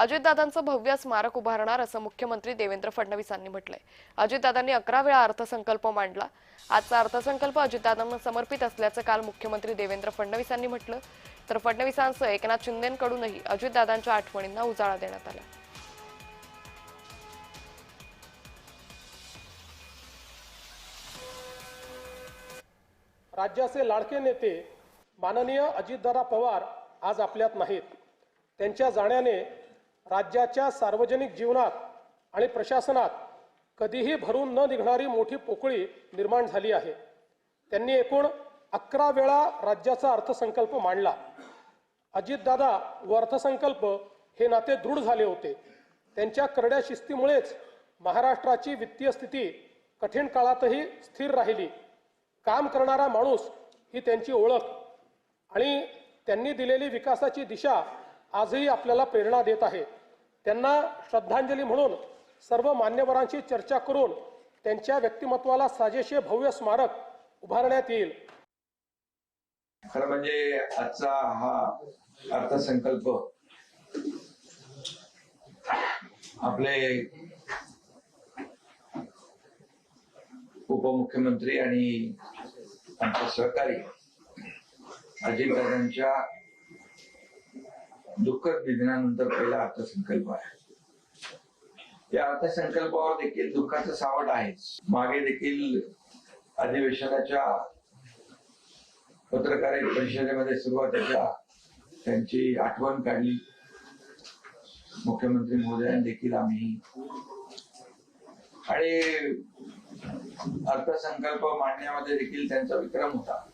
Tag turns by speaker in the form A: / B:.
A: अजितदादांचं भव्य स्मारक उभारणार असं मुख्यमंत्री देवेंद्र फडणवीसांनी म्हटलंय। अजितदादांनी 11 वेळा अर्थसंकल्प मांडला। आजचा अर्थसंकल्प अजितदादांना समर्पित असल्याचं काल मुख्यमंत्री देवेंद्र फडणवीसांनी म्हटलं। तर फडणवीसांसह एकनाथ शिंदेंकडूनही अजितदादांच्या आठवणींना उजाळा देण्यात आला।
B: राज्याचे लाडके नेते माननीय अजितदादा पवार आज आपल्यात नाहीत। त्यांच्या जाण्याने राज्याच्या सार्वजनिक जीवनात आणि प्रशासनात कधीही भरून न निघणारी मोठी पोकळी निर्माण झाली आहे। त्यांनी एकूण 11 वेळा राज्याचा अर्थसंकल्प मांडला। अजितदादा व अर्थसंकल्प हे नाते दृढ झाले होते। त्यांच्या करड्या शिस्तीमुळेच महाराष्ट्राची वित्तीय स्थिती कठीण काळातही स्थिर राहिली। काम करणारा माणूस ही त्यांची ओळख आणि त्यांनी दिलेली विकासाची दिशा आजही आपल्याला प्रेरणा देत आहे। त्यांना श्रद्धांजली म्हणून सर्व मान्यवरांशी चर्चा करून त्यांच्या व्यक्तिमत्वाला साजेसे भव्य स्मारक उभारण्यात येईल।
C: खरं म्हणजे आजचा हा अर्थसंकल्प आपले उपमुख्यमंत्री आणि आमचे सहकारी अजितदादांच्या दुःखद निधनानंतर पहिला अर्थसंकल्प आहे। या अर्थसंकल्पावर देखील दुःखाचं सावट आहे। मागे देखील अधिवेशनाच्या पत्रकार परिषदेमध्ये सुरुवातीच्या त्यांची आठवण काढली। मुख्यमंत्री महोदयांनी देखील आम्ही आणि अर्थसंकल्प मांडण्यामध्ये देखील त्यांचा विक्रम होता।